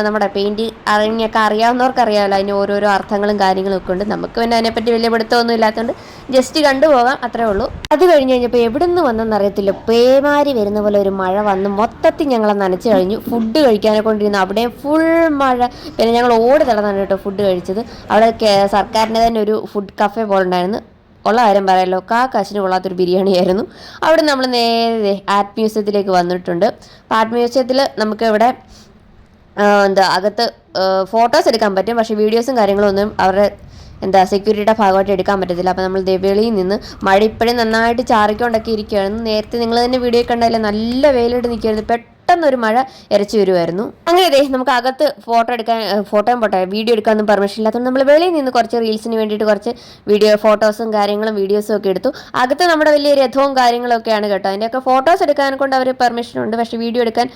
നമ്മുടെ മൈൻഡ് അറിയാവുന്നവർക്ക് അറിയാമല്ലോ അതിന് ഓരോരോ അർത്ഥങ്ങളും കാര്യങ്ങളും ഒക്കെ ഉണ്ട്. നമുക്ക് പിന്നെ അതിനെപ്പറ്റി വലിയ പിടുത്തമൊന്നും ഇല്ലാത്തതുകൊണ്ട് ജസ്റ്റ് കണ്ടുപോകാം, അത്രേ ഉള്ളൂ. അത് കഴിഞ്ഞ് കഴിഞ്ഞപ്പോൾ എവിടെ നിന്ന് വന്നെന്ന് അറിയത്തില്ല, പേമാരി വരുന്ന പോലെ ഒരു മഴ വന്ന് മൊത്തത്തിൽ ഞങ്ങളെ നനച്ച് കഴിഞ്ഞു. ഫുഡ് കഴിക്കാനെ കൊണ്ടിരുന്നു അവിടെയും ഫുൾ മഴ. പിന്നെ ഞങ്ങൾ ഓടി നടന്നാണ് കേട്ടോ ഫുഡ് കഴിച്ചത്. അവിടെ സർക്കാരിൻ്റെ തന്നെ ഒരു ഫുഡ് കഫേ പോലെ ഉണ്ടായിരുന്നു. ഉള്ള കാര്യം പറയാമല്ലോ, കാശിന് കൊള്ളാത്തൊരു ബിരിയാണി ആയിരുന്നു. അവിടെ നമ്മൾ നേരെ ആർട്ട് മ്യൂസിയത്തിലേക്ക് വന്നിട്ടുണ്ട്. അപ്പോൾ ആർട്ട് മ്യൂസിയത്തിൽ നമുക്ക് ഇവിടെ അകത്ത് ഫോട്ടോസ് എടുക്കാൻ പറ്റും. പക്ഷേ വീഡിയോസും കാര്യങ്ങളും ഒന്നും അവരുടെ സെക്യൂരിറ്റിയുടെ ഭാഗമായിട്ട് എടുക്കാൻ പറ്റത്തില്ല. അപ്പോൾ നമ്മൾ വെളിയിൽ നിന്ന് മഴ ഇപ്പോഴും നന്നായിട്ട് ചാറിക്കൊണ്ടൊക്കെ ഇരിക്കുകയായിരുന്നു. നേരത്തെ നിങ്ങൾ തന്നെ വീഡിയോ കണ്ടാലേ നല്ല വെയിലിട്ട് നിൽക്കുകയായിരുന്നു. പെട്ടെന്നൊരു മഴ ഇരച്ചു വരുമായിരുന്നു. അങ്ങനെ നമുക്ക് അകത്ത് വീഡിയോ എടുക്കാനൊന്നും പെർമിഷൻ ഇല്ലാത്തതുകൊണ്ട് നമ്മൾ വെളിയിൽ നിന്ന് കുറച്ച് റീൽസിന് വേണ്ടിയിട്ട് കുറച്ച് ഫോട്ടോസും വീഡിയോസും ഒക്കെ എടുത്തു. അകത്ത് നമ്മുടെ വലിയ രഥവും കാര്യങ്ങളൊക്കെയാണ് കേട്ടോ. അതിൻ്റെയൊക്കെ ഫോട്ടോസ് എടുക്കാൻ കൊണ്ട് അവർ പെർമിഷൻ ഉണ്ട്, പക്ഷേ വീഡിയോ എടുക്കാൻ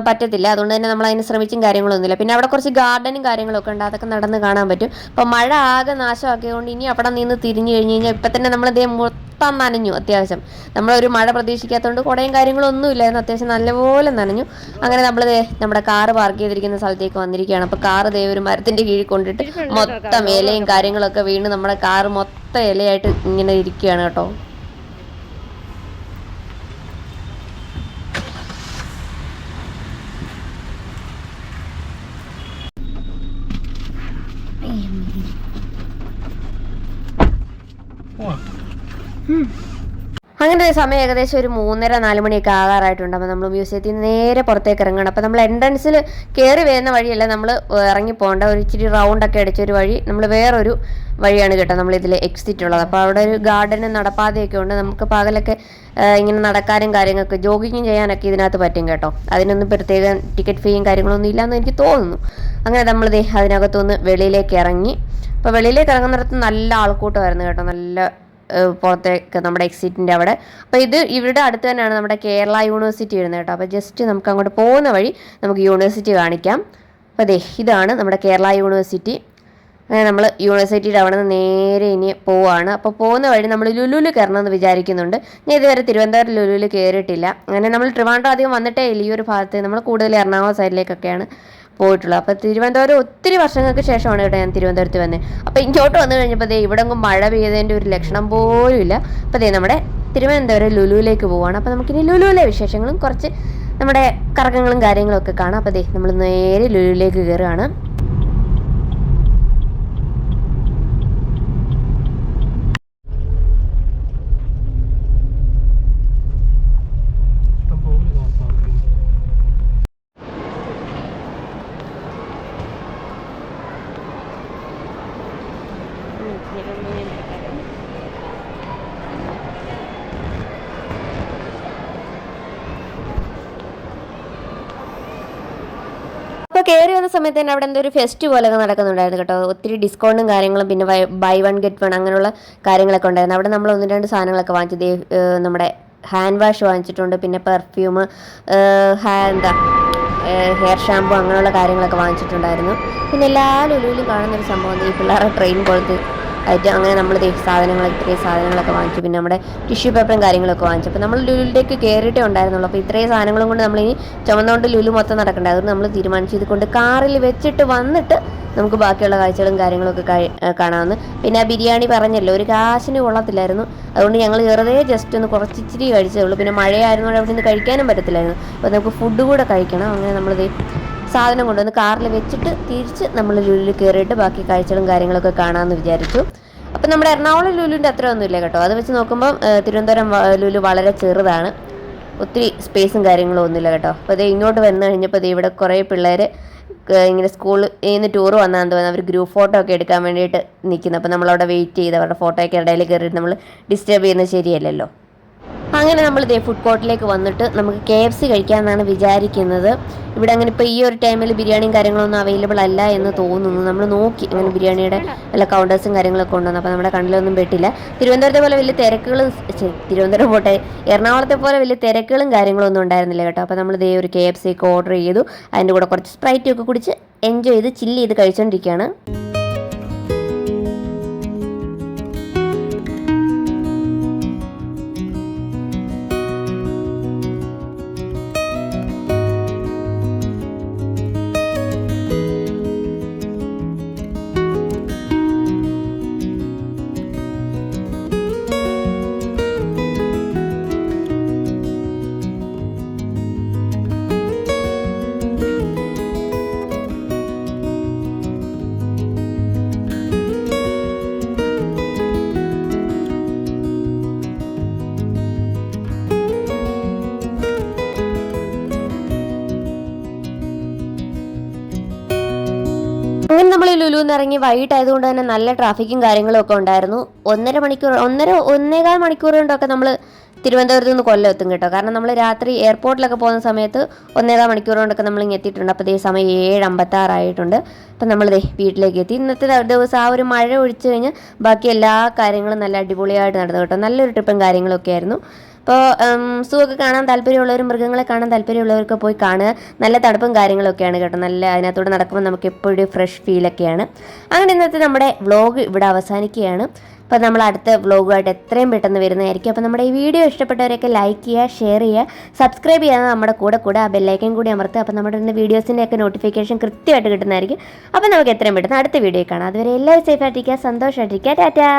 പറ്റത്തില്ല. അതുകൊണ്ട് തന്നെ നമ്മൾ അതിന് ശ്രമിച്ചും കാര്യങ്ങളൊന്നുമില്ല. പിന്നെ അവിടെ കുറച്ച് ഗാർഡനും കാര്യങ്ങളൊക്കെ ഉണ്ട്, അതൊക്കെ നടന്ന് കാണാൻ പറ്റും. അപ്പോൾ മഴ ആകെ നാശമാക്കിയതുകൊണ്ട് ഇനി അവിടെ നിന്ന് തിരിഞ്ഞു കഴിഞ്ഞ് കഴിഞ്ഞാൽ ഇപ്പം തന്നെ നമ്മളതേ മൊത്തം നനഞ്ഞു. അത്യാവശ്യം നമ്മളൊരു മഴ പ്രതീക്ഷിക്കാത്തതുകൊണ്ട് കുടയും കാര്യങ്ങളും ഒന്നും ഇല്ലായിരുന്നു. അത്യാവശ്യം നല്ലപോലെ നനഞ്ഞു. അങ്ങനെ നമ്മൾ നമ്മുടെ കാറ് പാർക്ക് ചെയ്തിരിക്കുന്ന സ്ഥലത്തേക്ക് വന്നിരിക്കുകയാണ്. അപ്പോൾ കാറ് ഒരു മരത്തിൻ്റെ കീഴിൽ കൊണ്ടിട്ട് മൊത്തം ഇലയും കാര്യങ്ങളൊക്കെ വീണ് നമ്മുടെ കാറ് മൊത്തം ഇലയായിട്ട് ഇങ്ങനെ ഇരിക്കുകയാണ് കേട്ടോ. അങ്ങനെ സമയം ഏകദേശം ഒരു 3:30-4 മണിയൊക്കെ ആകാറായിട്ടുണ്ട്. അപ്പോൾ നമ്മൾ മ്യൂസിയത്തിൽ നിന്ന് നേരെ പുറത്തേക്ക് ഇറങ്ങണം. അപ്പോൾ നമ്മൾ എൻട്രൻസിൽ കയറി വരുന്ന വഴിയല്ല, നമ്മൾ ഇറങ്ങിപ്പോകേണ്ട ഒരു ഇച്ചിരി റൗണ്ടൊക്കെ അടിച്ചൊരു വഴി, നമ്മൾ വേറൊരു വഴിയാണ് കേട്ടോ നമ്മളിതിൽ എക്സിറ്റ് ഉള്ളത്. അപ്പോൾ അവിടെ ഒരു ഗാർഡനും നടപ്പാതയൊക്കെ ഉണ്ട്. നമുക്ക് പകലൊക്കെ ഇങ്ങനെ നടക്കാനും കാര്യങ്ങളൊക്കെ ജോഗിങ് ചെയ്യാനൊക്കെ ഇതിനകത്ത് പറ്റും കേട്ടോ. അതിനൊന്നും പ്രത്യേക ടിക്കറ്റ് ഫീയും കാര്യങ്ങളൊന്നും ഇല്ലയെന്ന് എനിക്ക് തോന്നുന്നു. അങ്ങനെ നമ്മൾ അതിനകത്തുനിന്ന് വെളിയിലേക്ക് ഇറങ്ങി. അപ്പോൾ വെളിയിലേക്ക് ഇറങ്ങുന്നിടത്ത് നല്ല ആൾക്കൂട്ടമായിരുന്നു കേട്ടോ, നല്ല പുറത്തേക്ക് നമ്മുടെ എക്സിറ്റിൻ്റെ അവിടെ. അപ്പോൾ ഇവിടെ അടുത്ത് തന്നെയാണ് നമ്മുടെ കേരള യൂണിവേഴ്സിറ്റി വരുന്നത് കേട്ടോ. അപ്പോൾ ജസ്റ്റ് നമുക്ക് അങ്ങോട്ട് പോകുന്ന വഴി നമുക്ക് യൂണിവേഴ്സിറ്റി കാണിക്കാം. അപ്പോൾ ഇതാണ് നമ്മുടെ കേരള യൂണിവേഴ്സിറ്റി. അങ്ങനെ നമ്മൾ യൂണിവേഴ്സിറ്റിയുടെ അവിടെ നിന്ന് നേരെ ഇനി പോവുകയാണ്. അപ്പോൾ പോകുന്ന വഴി നമ്മൾ ലുലുവിൽ കയറണമെന്ന് വിചാരിക്കുന്നുണ്ട്. ഞാൻ ഇതുവരെ തിരുവനന്തപുരം ലുലുവിൽ കയറിയിട്ടില്ല. അങ്ങനെ നമ്മൾ ട്രിവാൻഡ്രം അധികം വന്നിട്ടേ ഇല്ല. ഈ ഒരു ഭാഗത്ത് നമ്മൾ കൂടുതൽ എറണാകുളം സൈഡിലേക്കൊക്കെയാണ് പോയിട്ടുള്ളത്. അപ്പോൾ തിരുവനന്തപുരം ഒത്തിരി വർഷങ്ങൾക്ക് ശേഷമാണ് കേട്ടോ ഞാൻ തിരുവനന്തപുരത്ത് വന്നത്. അപ്പോൾ ഇങ്ങോട്ട് വന്നു കഴിഞ്ഞപ്പോൾ ഇവിടെ അങ്ങ് മഴ പെയ്തതിൻ്റെ ഒരു ലക്ഷണം പോലും ഇല്ല. അപ്പോൾ നമ്മുടെ തിരുവനന്തപുരം ലുലുവിലേക്ക് പോവുകയാണ്. അപ്പോൾ നമുക്കിനി ലുലുവിലെ വിശേഷങ്ങളും കുറച്ച് നമ്മുടെ കറക്കങ്ങളും കാര്യങ്ങളും ഒക്കെ കാണാം. അപ്പോൾ നമ്മൾ നേരെ ലുലുവിലേക്ക് കയറുകയാണ്. അപ്പോൾ കയറി വന്ന സമയത്ത് തന്നെ അവിടെ എന്തൊരു ഫെസ്റ്റ് പോലെയൊക്കെ നടക്കുന്നുണ്ടായിരുന്നു കേട്ടോ. ഒത്തിരി ഡിസ്കൗണ്ടും കാര്യങ്ങളും പിന്നെ ബൈ വൺ ഗെറ്റ് വൺ അങ്ങനെയുള്ള കാര്യങ്ങളൊക്കെ ഉണ്ടായിരുന്നു. അവിടെ നമ്മൾ 1-2 സാധനങ്ങളൊക്കെ വാങ്ങിച്ചത് നമ്മുടെ ഹാൻഡ് വാഷ് വാങ്ങിച്ചിട്ടുണ്ട്, പിന്നെ പെർഫ്യൂം, ഹെയർ ഷാമ്പു അങ്ങനെയുള്ള കാര്യങ്ങളൊക്കെ വാങ്ങിച്ചിട്ടുണ്ടായിരുന്നു. പിന്നെ എല്ലാ ലുലുവിലും കാണുന്നൊരു സംഭവം ഈ പിള്ളേരുടെ ട്രെയിൻ പോലത്തെ ആയിട്ട് അങ്ങനെ നമ്മൾ ഇത്രയും സാധനങ്ങളൊക്കെ വാങ്ങിച്ചു. പിന്നെ നമ്മുടെ ടിഷ്യൂ പേപ്പറും കാര്യങ്ങളൊക്കെ വാങ്ങിച്ചു. അപ്പോൾ നമ്മൾ ലുലുവിലേക്ക് കയറിയിട്ടേ ഉണ്ടായിരുന്നുള്ളൂ. അപ്പോൾ ഇത്രയും സാധനങ്ങളും കൊണ്ട് നമ്മളിനി ചുമന്നുകൊണ്ട് ലുലു മൊത്തം നടക്കണ്ടേ. അതുകൊണ്ട് നമ്മൾ തീരുമാനിച്ചു ഇതുകൊണ്ട് കാറിൽ വെച്ചിട്ട് വന്നിട്ട് നമുക്ക് ബാക്കിയുള്ള കാഴ്ചകളും കാര്യങ്ങളൊക്കെ കാണാമെന്ന്. പിന്നെ ആ ബിരിയാണി പറഞ്ഞല്ലോ, ഒരു കാശിന് കൊള്ളത്തില്ലായിരുന്നു. അതുകൊണ്ട് ഞങ്ങൾ വെറുതെ ജസ്റ്റ് ഒന്ന് കുറച്ചിച്ചിരി കഴിച്ചേ ഉള്ളൂ. പിന്നെ മഴയായിരുന്നോണ്ട് അവിടെ നിന്ന് കഴിക്കാനും പറ്റത്തില്ലായിരുന്നു. അപ്പോൾ നമുക്ക് ഫുഡ് കൂടെ കഴിക്കണം. അങ്ങനെ നമ്മളിത് സാധനം കൊണ്ടുവന്ന് കാറിൽ വെച്ചിട്ട് തിരിച്ച് നമ്മൾ ലുലുവിൽ കയറിയിട്ട് ബാക്കി കാഴ്ചകളും കാര്യങ്ങളൊക്കെ കാണാമെന്ന് വിചാരിച്ചു. അപ്പം നമ്മുടെ എറണാകുളം ലുലുവിൻ്റെ അത്ര ഒന്നുമില്ല കേട്ടോ. അത് വെച്ച് നോക്കുമ്പം തിരുവനന്തപുരം ലുലു വളരെ ചെറുതാണ്, ഒത്തിരി സ്പേസും കാര്യങ്ങളും ഒന്നുമില്ല കേട്ടോ. അപ്പോൾ ഇങ്ങോട്ട് വന്നു കഴിഞ്ഞപ്പോൾ ഇവിടെ കുറേ പിള്ളേർ ഇങ്ങനെ സ്കൂളിൽ നിന്ന് ടൂർ വന്നാന്ന് തോന്നുന്നു, അവർ ഗ്രൂപ്പ് ഫോട്ടോ ഒക്കെ എടുക്കാൻ വേണ്ടിയിട്ട് നിൽക്കുന്നു. അപ്പോൾ നമ്മളവിടെ വെയിറ്റ് ചെയ്ത് അവരുടെ ഫോട്ടോയൊക്കെ ഇടയിൽ കയറിയിട്ട് നമ്മൾ ഡിസ്റ്റർബ് ചെയ്യുന്നത് ശരിയല്ലല്ലോ. അങ്ങനെ നമ്മൾ ഫുഡ് കോർട്ടിലേക്ക് വന്നിട്ട് നമുക്ക് KFC കഴിക്കാമെന്നാണ് വിചാരിക്കുന്നത്. ഇവിടെ അങ്ങനെ ഇപ്പോൾ ഈ ഒരു ടൈമിൽ ബിരിയാണിയും കാര്യങ്ങളൊന്നും അവൈലബിൾ അല്ല എന്ന് തോന്നുന്നു. നമ്മൾ നോക്കി അങ്ങനെ ബിരിയാണിയുടെ എല്ലാ കൗണ്ടേഴ്സും കാര്യങ്ങളൊക്കെ കൊണ്ടുവന്നു. അപ്പോൾ നമ്മുടെ കണ്ണിലൊന്നും പെട്ടില്ല. തിരുവനന്തപുരത്തെ പോലെ വലിയ തിരക്കുകളും തിരുവനന്തപുരം പോട്ടെ എറണാകുളത്തെ പോലെ വലിയ തിരക്കുകളും കാര്യങ്ങളൊന്നും ഉണ്ടായിരുന്നില്ല കേട്ടോ. അപ്പോൾ നമ്മൾ ഒരു KFC ഒക്കെ ഓർഡർ ചെയ്തു. അതിൻ്റെ കൂടെ കുറച്ച് സ്പ്രൈറ്റും ഒക്കെ കുടിച്ച് എൻജോയ് ചെയ്ത് ചില്ല് ചെയ്ത് കഴിച്ചുകൊണ്ടിരിക്കുകയാണ്. നമ്മൾ ലുലുന്ന് ഇറങ്ങി വൈകിട്ടായതുകൊണ്ട് തന്നെ നല്ല ട്രാഫിക്കും കാര്യങ്ങളും ഒക്കെ ഉണ്ടായിരുന്നു. 1.5 മണിക്കൂർ കൊണ്ടൊക്കെ നമ്മൾ തിരുവനന്തപുരത്ത് നിന്ന് കൊല്ലം എത്തും കേട്ടോ. കാരണം നമ്മൾ രാത്രി എയർപോർട്ടിലൊക്കെ പോകുന്ന സമയത്ത് 1.25 മണിക്കൂർ കൊണ്ടൊക്കെ നമ്മൾ ഇങ്ങനെ എത്തിയിട്ടുണ്ട്. അപ്പോൾ ഇതേ സമയം 7:56 ആയിട്ടുണ്ട്. അപ്പം നമ്മളിതേ വീട്ടിലേക്ക് എത്തി. ഇന്നത്തെ ദിവസം ആ ഒരു മഴ ഒഴിച്ചു കഴിഞ്ഞാൽ ബാക്കി എല്ലാ കാര്യങ്ങളും നല്ല അടിപൊളിയായിട്ട് നടന്നു കേട്ടോ. നല്ലൊരു ട്രിപ്പും കാര്യങ്ങളൊക്കെ ആയിരുന്നു. അപ്പോൾ സൂവൊക്കെ കാണാൻ താല്പര്യമുള്ളവരും മൃഗങ്ങളെ കാണാൻ താല്പര്യമുള്ളവർക്ക് പോയി കാണുക. നല്ല തണുപ്പും കാര്യങ്ങളൊക്കെയാണ് കേട്ടോ. നല്ല അതിനകത്തൂടെ നടക്കുമ്പോൾ നമുക്ക് എപ്പോഴും ഫ്രഷ് ഫീലൊക്കെയാണ്. അങ്ങനെ ഇന്നത്തെ നമ്മുടെ വ്ളോഗ് ഇവിടെ അവസാനിക്കുകയാണ്. അപ്പോൾ നമ്മൾ അടുത്ത വ്ളോഗുമായിട്ട് എത്രയും പെട്ടെന്ന് വരുന്നതായിരിക്കും. അപ്പോൾ നമ്മുടെ ഈ വീഡിയോ ഇഷ്ടപ്പെട്ടവരൊക്കെ ലൈക്ക് ചെയ്യുക, ഷെയർ ചെയ്യുക, സബ്സ്ക്രൈബ് ചെയ്യാൻ നമ്മുടെ കൂടെ ആ ബെല്ലൈക്കൻ കൂടി അമർത്തുക. അപ്പോൾ നമ്മുടെ വീഡിയോസിൻ്റെയൊക്കെ നോട്ടിഫിക്കേഷൻ കൃത്യമായിട്ട് കിട്ടുന്നതായിരിക്കും. അപ്പോൾ നമുക്ക് എത്രയും പെട്ടെന്ന് അടുത്ത വീഡിയോ കാണാം. അതുവരെ എല്ലാവരും സേഫായിട്ടിരിക്കുക, സന്തോഷമായിട്ടിരിക്കുക. ടാറ്റാ.